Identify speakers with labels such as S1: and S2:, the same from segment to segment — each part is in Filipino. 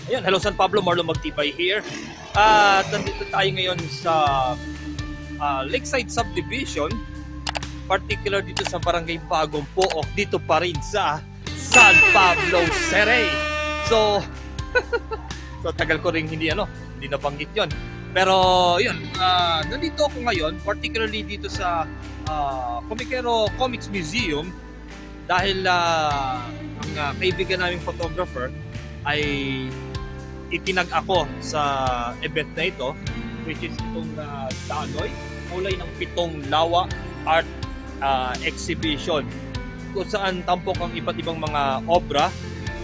S1: Ayun, hello San Pablo, Marlon Magtibay here. At nandito tayo ngayon sa Lakeside Subdivision, particular dito sa Barangay Bagong Pook, dito pa rin sa San Pablo City. So, so tagal ko rin hindi nabanggit yon. Pero yun, nandito ako ngayon, particularly dito sa Comiquero Comics Museum dahil ang kaibigan naming photographer ay itinag ako sa event na ito, which is itong Daloy, kulay ng pitong lawa art exhibition, kung saan tampok ang iba't ibang mga obra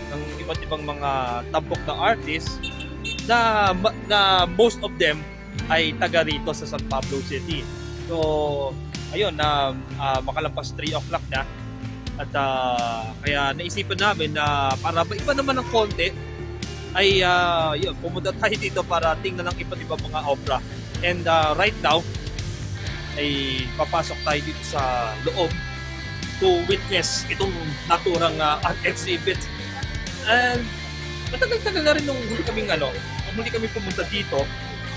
S1: ng iba't ibang mga tampok na artist na most of them ay taga rito sa San Pablo City. So ayun, makalampas 3 o'clock na at kaya naisipan namin na para iba naman ng konti ay yun, pumunta tayo dito para tingnan ng iba't ibang mga obra. And right now ay papasok tayo dito sa loob to witness itong naturang art exhibit. And matagal-tagal na rin nung huli kami pumunta dito.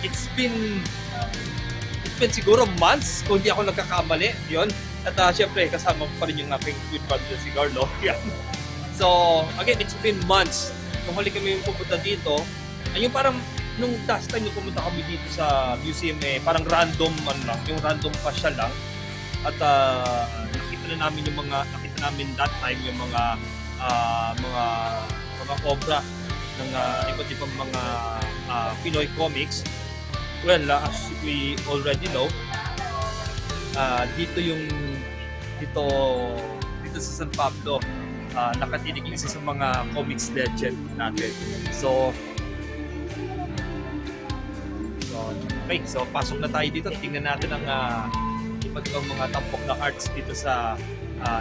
S1: It's been siguro months kung hindi ako nagkakamali. Yun. At syempre kasama pa rin yung aking good brother si Carlo. So again, it's been months nung huli kami pumunta dito. Ay yung parang nung last time nung pumunta kami dito sa museum parang random lang, yung random pasyal lang. At nakita namin that time yung mga obra ng iba't ibang mga Pinoy comics. Well, as we already know, dito sa San Pablo, nakatinig isa sa mga comics legend natin. So okay, so pasok na tayo dito. Tingnan natin ang iba't ibang mga tampok na arts dito sa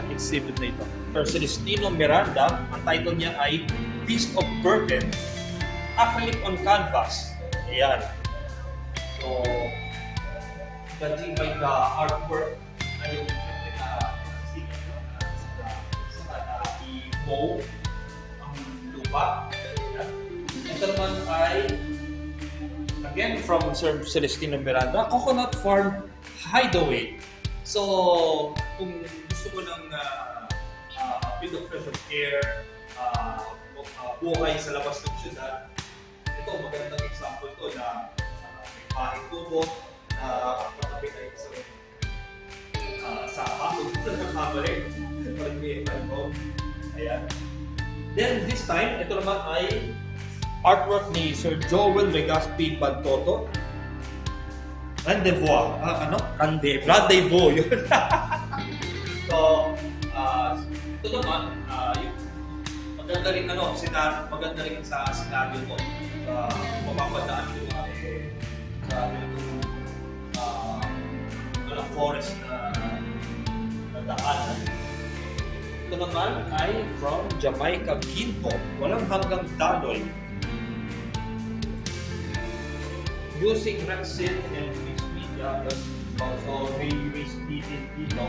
S1: exhibit na ito. Celestino Miranda, ang title niya ay Beast of Burden, Acrylic on Canvas. Ayan. So, judging by the artwork, ay yung i-bow ang lupa. Ito naman ay again from Sir Celestino Miranda, Coconut Farm Hideaway. So, kung gusto mo ng a bit of fresh air, buhay sa labas ng syudad, ito magandang example to na may bahay kubo na katabi kayo sa ako dito na kamabalik. Ayan. Then this time, ito naman ay artwork ni Sir Joel Legaspi Bantoto. Rendezvous. Rendezvous yun. So, ito naman, maganda rin sa scenario mo. Mapapadaan ko sa forest na daanan. Ito naman ay from Jamaica Ginto, walang hanggang Daloy. Using Rexit and mixed media, also race dito.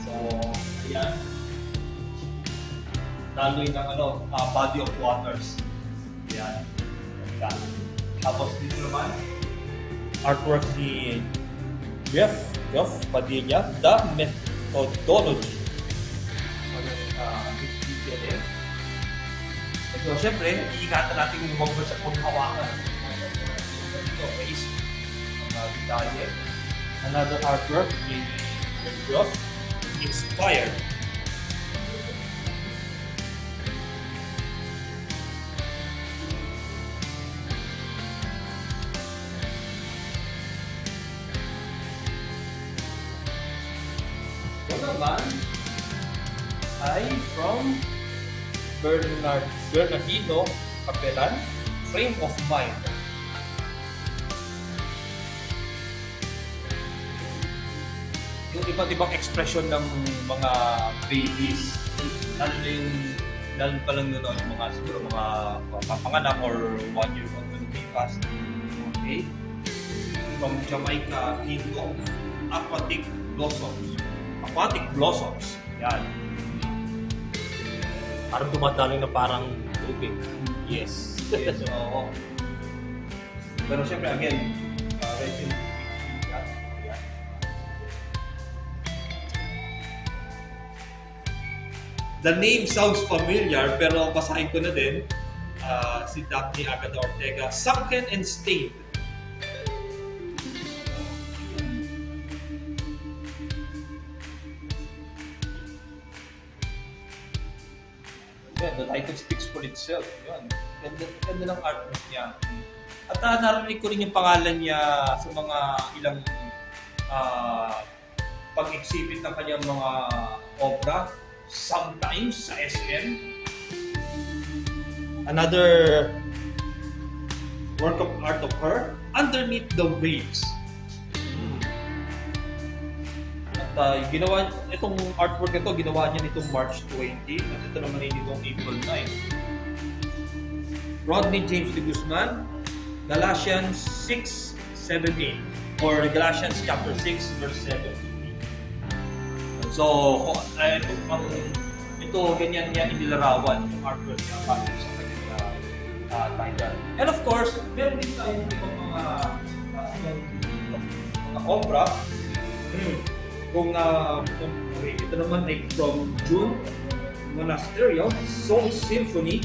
S1: So, ayan. Daloy ng body of waters. Ayan. Tapos dito naman, artwork ni Jeff Padilla, The Methodology. So, syempre, iingatan natin yung huwag mo sa paghawakan. Ito, face. Detalye. Another artwork ni Jeff, Inspired. Ito naman ay from Bernardino Capelan, Frame of Mind. Yung iba't ibang expression ng mga babies, lalo pa lang noon yung mga siguro mga papanganak or 1 year old when they pass. Okay? From Jamaica Ginto, Aquatic Blossoms. Yan. Parang dumadaloy na parang tubig. Yes. Yes, oo. Pero syempre, again, resin. The name sounds familiar, pero basahin ko na din. Si Daphne Agata Ortega, Sunken and Stained. The title speaks for itself. Yun. Ganda ng artwork niya. At narinig ko rin yung pangalan niya sa mga ilang pag-exhibit ng kanyang mga obra. Sometimes sa SM. Another work of art of her, Underneath the Waves. At ginawa, itong artwork ito, ginawa niya nitong March 20 at ito naman ay nitong April 9. Rodney James de Guzman, Galatians 6:17 or Galatians chapter 6 verse 7. So, ito ganyan yan inilarawan yung artwork niya para sa kanyang title. And of course, meron din tayong ibang mga obra. Kung ito naman ay from June, Monasterio, Soul Symphony.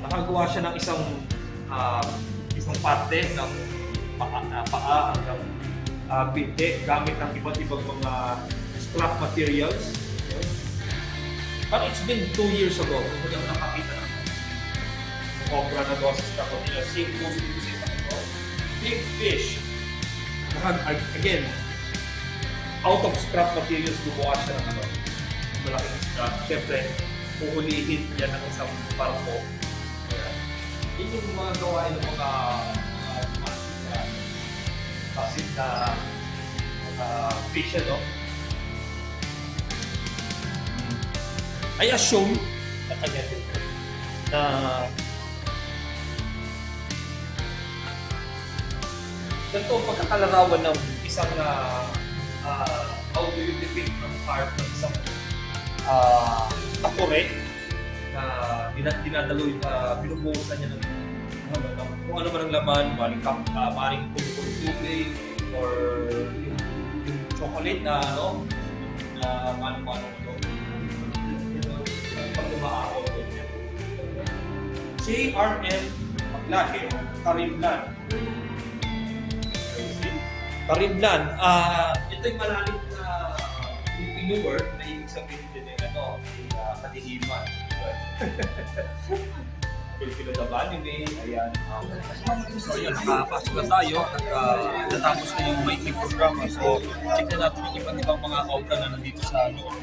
S1: Nakagawa siya ng isang parte ng paa hanggang binte gamit ng iba't ibang mga scrap materials. But it's been 2 years ago kung hindi ako nakakita ng opera na gawa sa scrap materials. Same goes dito sa isang ito. Big Fish. Again, out of scrap materials gumawa siya ng malaking scrap. Siyempre, puhulihin yan ng isang barko. Yun yung mga gawain ng mga pasit na fish, no? I assume na kanya dito na ganito ang pagkakalarawan ng isang how do you depict ng part ng isang takore na dinadaloy, binubuhusan niya ng kung ano man ang laman, maring puno-puno tubig or yung chocolate na mano-mano pag tumaako. J.R.M. Maglake, Karimlan. Karimlan, ito yung malalim na Filipino word na ibig sabihin din kadiliman. Filipino na anime, ayan. So yun, nakapasok na tayo at natapos na yung making programa. So, check na natin yung ibang mga obra na nandito sa loob.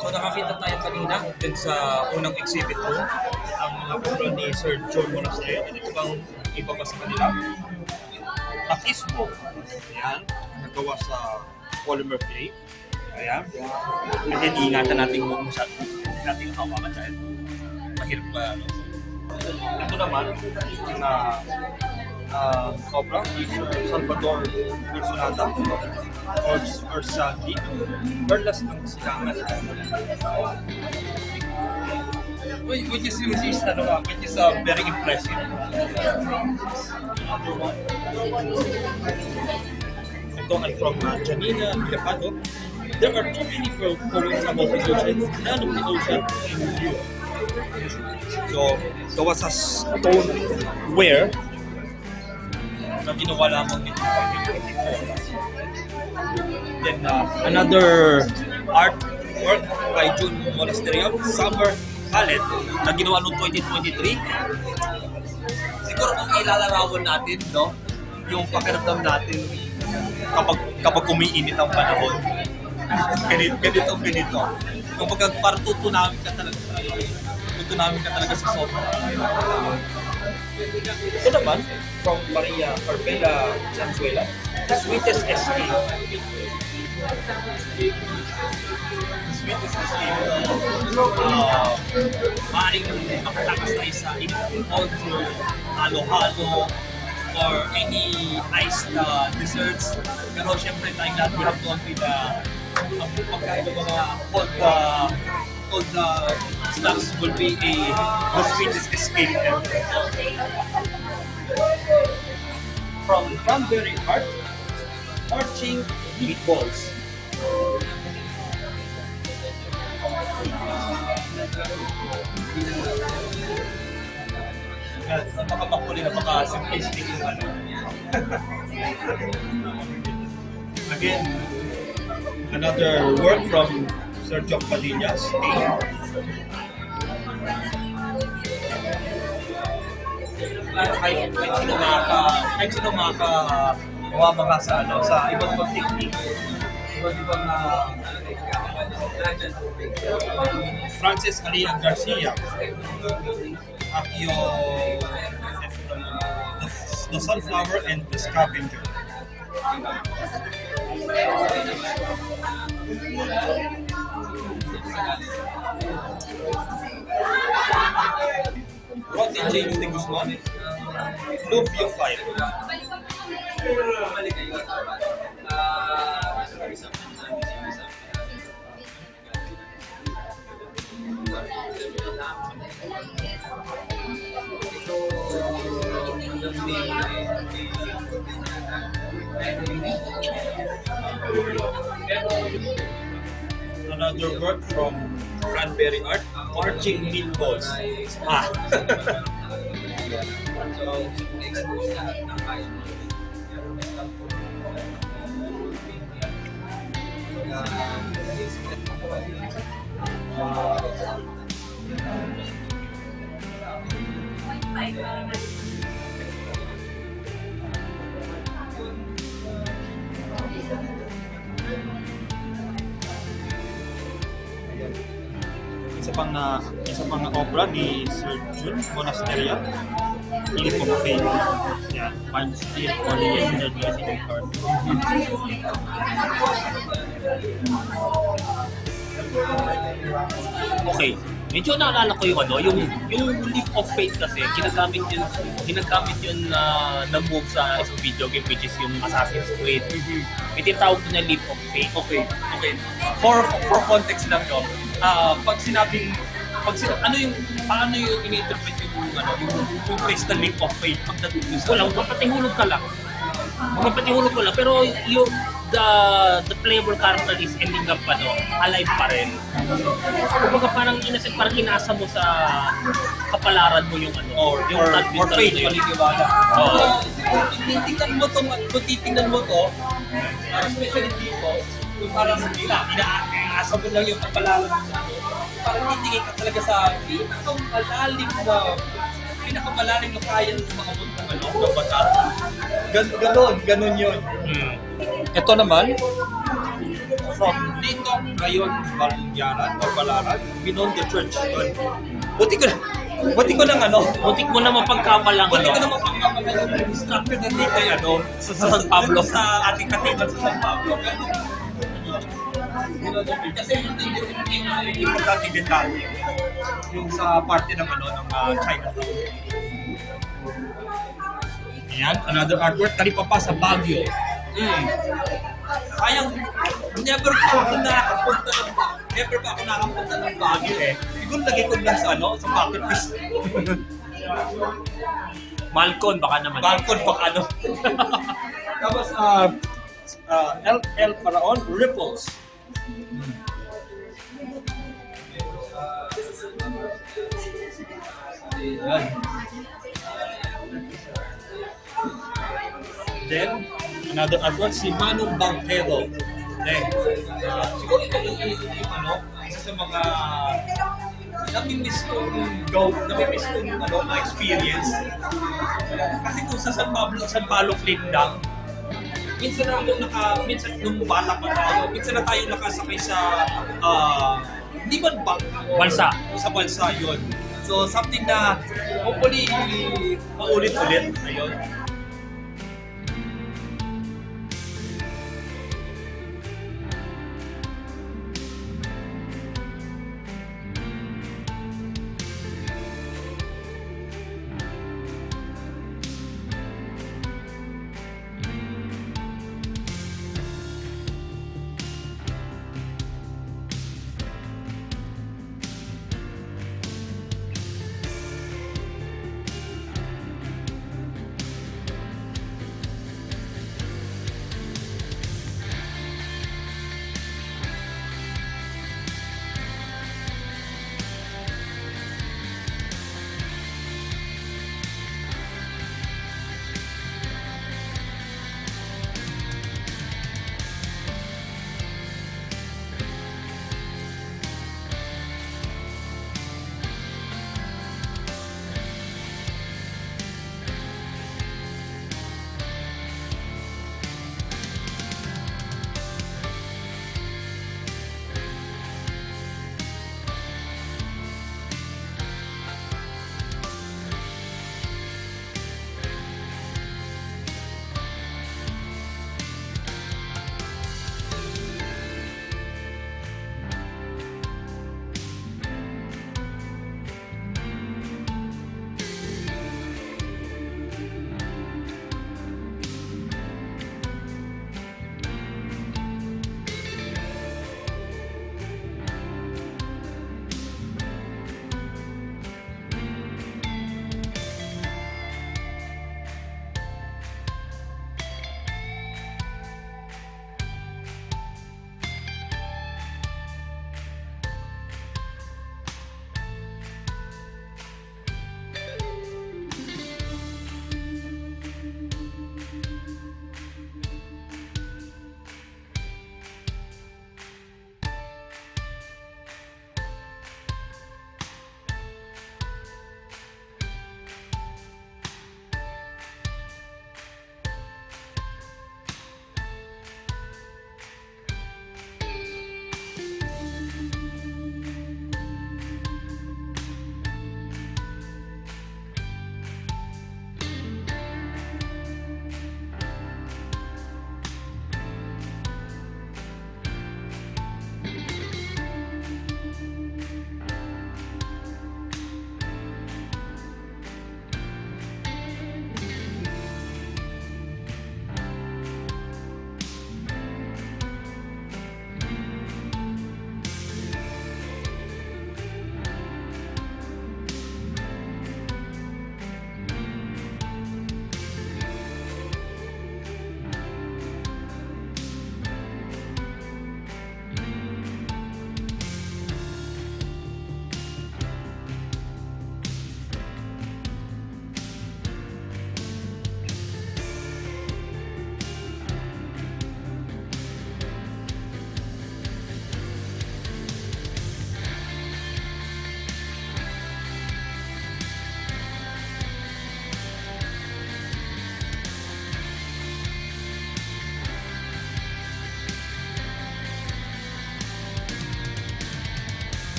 S1: So nakakita tayo kanina din sa unang exhibit room ang mga obra ni Sir John Monasterio. Ito bang iba pa sa kanila? Takismo. Ayan, nagawa sa polymer plate. Ayan. Kasi iingatan natin kung masyado natin hawakan dahil mahirap ba, ano. Ito naman, yung obra ni Sir Salvador Personata or Sandy, Perlas ng Silangan. Which is very impressive. Another one. Ito ay from Janina Capado. There are too many poems about the ocean, none of the ocean in view. So, gawa sa stoneware na ginawa lamang nito 2024. Then, another artwork by June Monasterio, Summer Palette, na ginawa noong 2023. Siguro kung ilalarawan natin, no, yung pakiramdam natin kapag umiinit ang panahon. Ganito. Kung parang tutunamin ka talaga sa sofa. Ito naman, from Maria Carmela Sanzuela, The Sweetest Escape. The Sweetest Escape. Maaaring makatakas tayo sa culture, halo-halo, or any iced desserts. Pero syempre tayong lahat, we have to agree na ang pagkain ng mga cold snacks will be the sweetest escape ever. From Cranberry Art, Arching Meatballs. Napaka-makuli, napaka-simplistic yung ano. Again, another work from Sergio Padilla, Sting. Kahit sino mawawala sa iba't ibang technique, iba't ibang Francis Alia Garcia, Akio, the Sunflower and the Scavenger. Rotten James de Guzman, Luvio 5. Another work from Cranberry Art, Arching Meatballs. Isa pang obra ni Sir Jun Monasterio, Leap of Faith. Yan, Find Still Only Yesterday Resident Card.
S2: Okay. Medyo naalala ko yung yung Leap of Faith kasi ginagamit yun na move sa isang video game which is yung Assassin's Creed. May tinatawag doon na Leap of Faith.
S1: Okay. For context lang no. Paano yung ini-interpret yung phrase na Leap of Faith pagdating sa
S2: Wala, mapatihulog ka lang. Pero yung the playable character is ending up alive pa rin. Kumbaga parang parang inasa mo sa kapalaran mo yung
S1: or faith, paniniwala. Kung titingnan mo to, especially dito, yung parang inaasa mo lang yung kapalaran mo sa parang titingin ka talaga sa pinakamalalim na kaya ng mga ng bata. Ganon yun. Ito naman, from Lito Rayon Balaran, Beyond the Church. Buti ko nang
S2: Butik mo na mapagkamalang
S1: yung structure na dito sa San Pablo, sa ating katedral sa San Pablo. Kasi yung importante detalye yung sa parte ng Chinatown. Ayan, another artwork, talipapa sa Baguio. Sayang, never pa ako nakapunta ng Baguio eh. Siguro lagi ko lang sa bucket list.
S2: Malcon baka naman.
S1: Tapos, El Paraon, Ripples. Ayan. Then, another artwork, si Manong Bangkelo. Then, siguro ito yung isa sa mga namimiss kong na-experience. Kasi kung sa San Pablo Clinda, minsan nung bata pa tayo, minsan na tayo nakasakay sa hindi man
S2: Balsa.
S1: Sa balsa yun. So something na hopefully maulit-ulit. Ayun.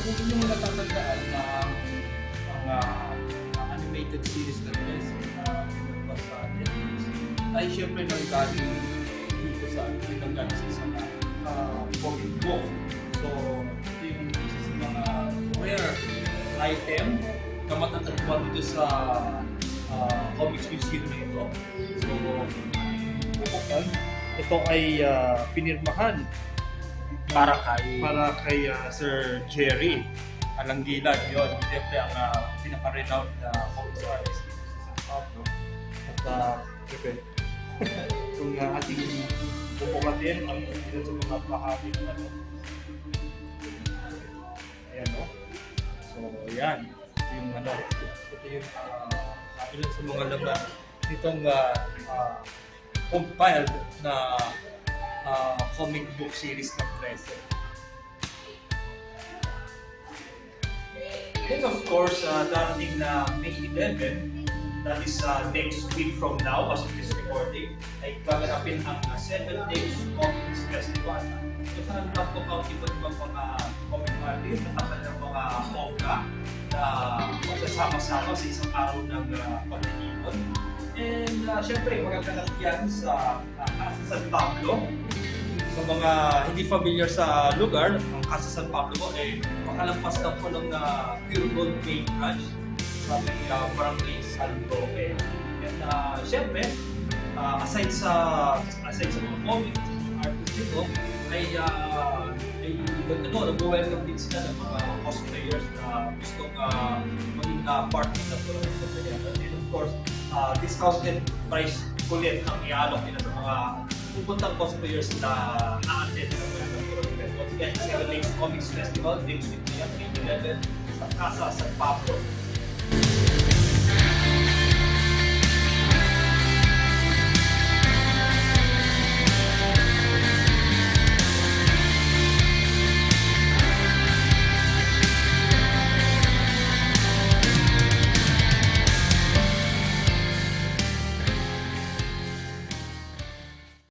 S1: kung hindi mo natatandaan na ang animated series na Blessing na pinagpas sa Netflix ay syempre nanggaling dito sa nanggaling sa isang comic book. So, ito yung isa sa mga rare item na matatagpuan dito sa Comics Museum na ito. So, bukukan, ito ay pinirmahan
S2: Para kay
S1: Sir Jerry Alanggilan. Yun, siyempre ang pinaka-renowned na comics artist dito sa San Pablo. At siyempre, kung ating bubukatin ang ilan sa mga bahagi ng ano. Ayan, no? So, ayan. Ito yung ano. Ito yung ilan sa mga laman nitong compiled na comic book series ng Prese. And of course, darating na May 11, that is next week from now, as of this recording, ay gaganapin ang 7 Days Comics Festival. So saan magkakaw iba't ibang mga comic artists at ng mga manga na magsasama-sama sa isang araw ng pagtitipon. And syempre, magaganap yan sa Casa San Pablo. Sa mga hindi familiar sa lugar, ang Casa San Pablo ay makalampas na po ng Pure Gold Main Branch sa may Barangay San Roque. And syempre, aside sa mga comics, mga artists dito, ay nag-welcome din sila ng mga cosplayers na gustong maging part ng Toronto Festival. And of course, discounted price ulit ang ialok nila sa mga pupuntang cosplayers na na-attend sa mga Toronto Festival. Again, 7 Days Comics Festival, next week na yan, May 11, sa Casa San Pablo.